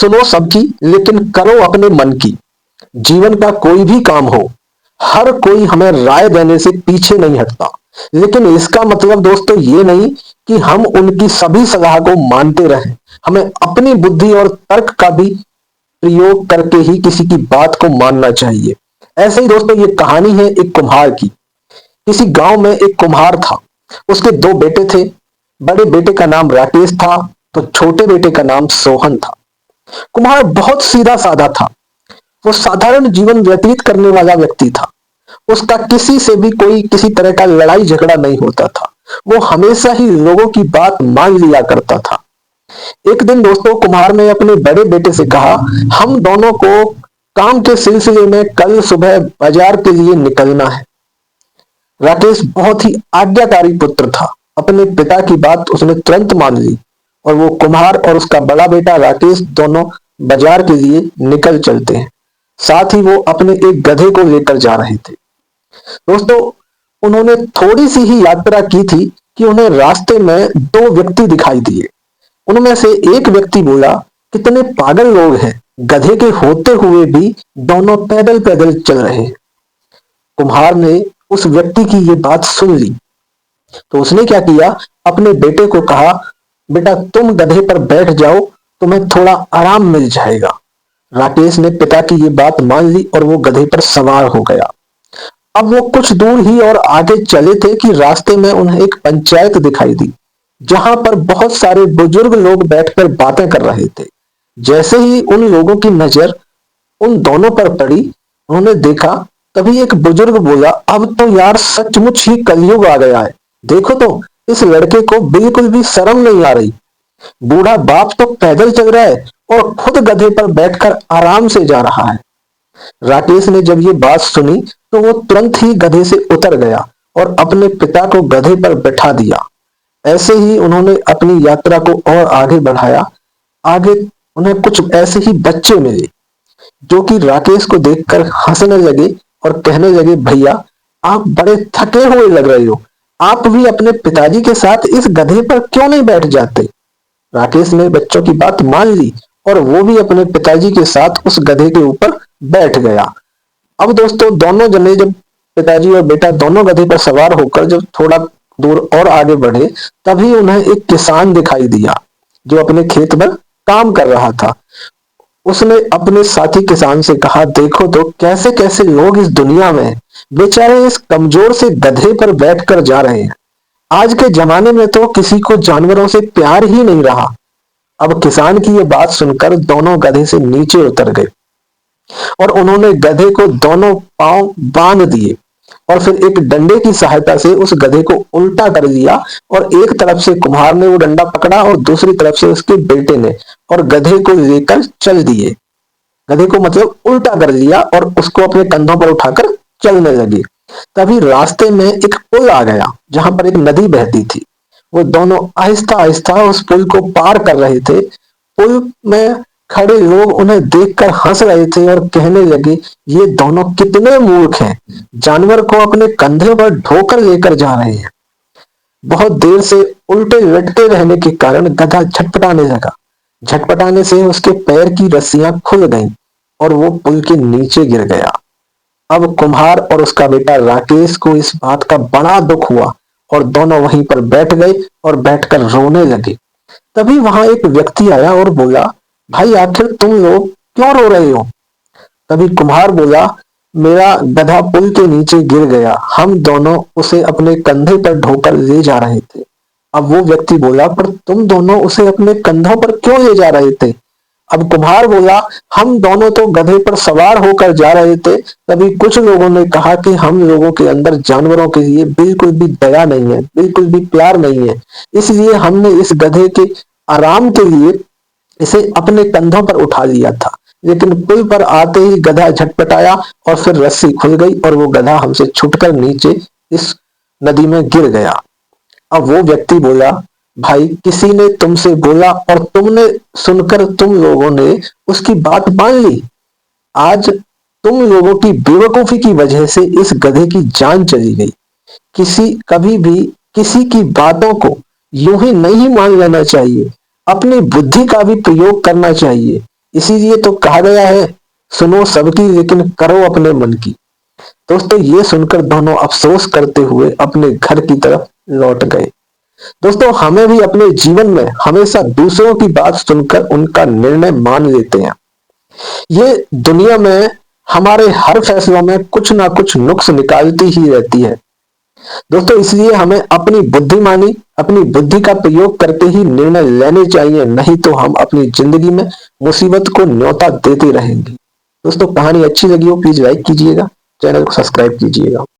सुनो सबकी, लेकिन करो अपने मन की। जीवन का कोई भी काम हो, हर कोई हमें राय देने से पीछे नहीं हटता। लेकिन इसका मतलब दोस्तों ये नहीं कि हम उनकी सभी सलाह को मानते रहें। हमें अपनी बुद्धि और तर्क का भी प्रयोग करके ही किसी की बात को मानना चाहिए। ऐसे ही दोस्तों ये कहानी है एक कुम्हार की। किसी गांव में एक कुम्हार था। उसके दो बेटे थे। बड़े बेटे का नाम राकेश था, तो छोटे बेटे का नाम सोहन था। कुम्हार बहुत सीधा साधा था। वो साधारण जीवन व्यतीत करने वाला व्यक्ति था। उसका किसी से भी कोई किसी तरह का लड़ाई झगड़ा नहीं होता था। वो हमेशा ही लोगों की बात मान लिया करता था। एक दिन दोस्तों कुम्हार ने अपने बड़े बेटे से कहा, हम दोनों को काम के सिलसिले में कल सुबह बाजार के लिए निकलना है। राकेश बहुत ही आज्ञाकारी पुत्र था। अपने पिता की बात उसने तुरंत मान ली और वो कुम्हार और उसका बड़ा बेटा राकेश दोनों बाजार के लिए निकल चलते हैं। साथ ही वो अपने एक गधे को लेकर जा रहे थे। दोस्तों उन्होंने थोड़ी सी ही यात्रा की थी कि उन्हें रास्ते में दो व्यक्ति दिखाई दिए। उनमें से एक व्यक्ति बोला, कितने पागल लोग हैं, गधे के होते हुए भी दोनों पैदल पैदल चल रहे हैं। कुम्हार ने उस व्यक्ति की ये बात सुन ली, तो उसने क्या किया, अपने बेटे को कहा, बेटा तुम गधे पर बैठ जाओ, तुम्हें थोड़ा आराम मिल जाएगा। राकेश ने पिता की ये बात मान ली और वो गधे पर सवार हो गया। अब वो कुछ दूर ही और आगे चले थे कि रास्ते में उन्हें एक पंचायत दिखाई दी, जहां पर बहुत सारे बुजुर्ग लोग बैठकर बातें कर रहे थे। जैसे ही उन लोगों की नजर उन दोनों पर पड़ी, उन्होंने देखा, तभी एक बुजुर्ग बोला, अब तो यार सचमुच ही कलयुग आ गया है। देखो तो इस लड़के को बिल्कुल भी शर्म नहीं आ रही। बूढ़ा बाप तो पैदल चल रहा है और खुद गधे पर बैठकर आराम से जा रहा है। राकेश ने जब ये बात सुनी तो वो तुरंत ही गधे से उतर गया और अपने पिता को गधे पर बैठा दिया। ऐसे ही उन्होंने अपनी यात्रा को और आगे बढ़ाया। आगे उन्हें कुछ ऐसे ही बच्चे मिले जो कि राकेश को देखकर हंसने लगे और कहने लगे, भैया आप बड़े थके हुए लग रहे हो, आप भी अपने पिताजी के साथ इस गधे पर क्यों नहीं बैठ जाते। राकेश ने बच्चों की बात मान ली और वो भी अपने पिताजी के साथ उस गधे के ऊपर बैठ गया। अब दोस्तों दोनों जने जब पिताजी और बेटा दोनों गधे पर सवार होकर जब थोड़ा दूर और आगे बढ़े, तभी उन्हें एक किसान दिखाई दिया जो अपने खेत में काम कर रहा था। उसने अपने साथी किसान से कहा, देखो तो कैसे कैसे लोग इस दुनिया में हैं। बेचारे इस कमजोर से गधे पर बैठकर जा रहे हैं। आज के जमाने में तो किसी को जानवरों से प्यार ही नहीं रहा। अब किसान की ये बात सुनकर दोनों गधे से नीचे उतर गए और उन्होंने गधे को दोनों पांव बांध दिए और फिर एक डंडे की सहायता से उस गधे को उल्टा कर दिया और एक तरफ से कुम्हार ने वो डंडा पकड़ा और दूसरी तरफ से उसके बेटे ने, और गधे को लेकर चल दिए। गधे को मतलब उल्टा कर लिया और उसको अपने कंधों पर उठाकर चलने लगे। तभी रास्ते में एक पुल आ गया जहां पर एक नदी बहती थी। वो दोनों आहिस्ता आहिस्ता उस पुल को पार कर रहे थे। पुल में खड़े लोग उन्हें देखकर हंस रहे थे और कहने लगे, ये दोनों कितने मूर्ख हैं, जानवर को अपने कंधे पर ढोकर लेकर जा रहे हैं। बहुत देर से उल्टे लटके रहने के कारण गधा झटपटाने लगा। झटपटाने से उसके पैर की रस्सियां खुल गईं और वो पुल के नीचे गिर गया। अब कुम्हार और उसका बेटा राकेश को इस बात का बड़ा दुख हुआ और दोनों वहीं पर बैठ गए और बैठकर रोने लगे। तभी वहां एक व्यक्ति आया और बोला, भाई आखिर तुम लोग क्यों रो रहे हो। तभी कुम्हार बोला, मेरा गधा पुल के नीचे गिर गया, हम दोनों उसे अपने कंधे पर ढोकर ले जा रहे थे। अब वो व्यक्ति बोला, पर तुम दोनों उसे अपने कंधों पर क्यों ले जा रहे थे। अब कुम्हार बोला, हम दोनों तो गधे पर सवार होकर जा रहे थे। तभी कुछ लोगों ने कहा कि हम लोगों के अंदर जानवरों के लिए बिल्कुल भी दया नहीं है, बिल्कुल भी प्यार नहीं है, इसलिए हमने इस गधे के आराम के लिए इसे अपने कंधों पर उठा लिया था। लेकिन पुल पर आते ही गधा झटपटाया और फिर रस्सी खुल गई और वो गधा हमसे छूटकर नीचे इस नदी में गिर गया। अब वो व्यक्ति बोला, भाई किसी ने तुमसे बोला और तुमने सुनकर तुम लोगों ने उसकी बात मान ली। आज तुम लोगों की बेवकूफी की वजह से इस गधे की जान चली गई। कभी भी किसी की बातों को यूं ही नहीं मान लेना चाहिए, अपनी बुद्धि का भी प्रयोग करना चाहिए। इसीलिए तो कहा गया है, सुनो सबकी लेकिन करो अपने मन की। दोस्तों ये सुनकर दोनों अफसोस करते हुए अपने घर की तरफ लौट गए। दोस्तों हमें भी अपने जीवन में हमेशा दूसरों की बात सुनकर उनका निर्णय मान लेते हैं। ये दुनिया में हमारे हर फैसलों में कुछ ना कुछ नुक्स निकालती ही रहती है। दोस्तों इसलिए हमें अपनी बुद्धिमानी, अपनी बुद्धि का प्रयोग करके ही निर्णय लेने चाहिए, नहीं तो हम अपनी जिंदगी में मुसीबत को न्योता देते रहेंगे। दोस्तों कहानी अच्छी लगी हो प्लीज लाइक कीजिएगा, चैनल को सब्सक्राइब कीजिएगा।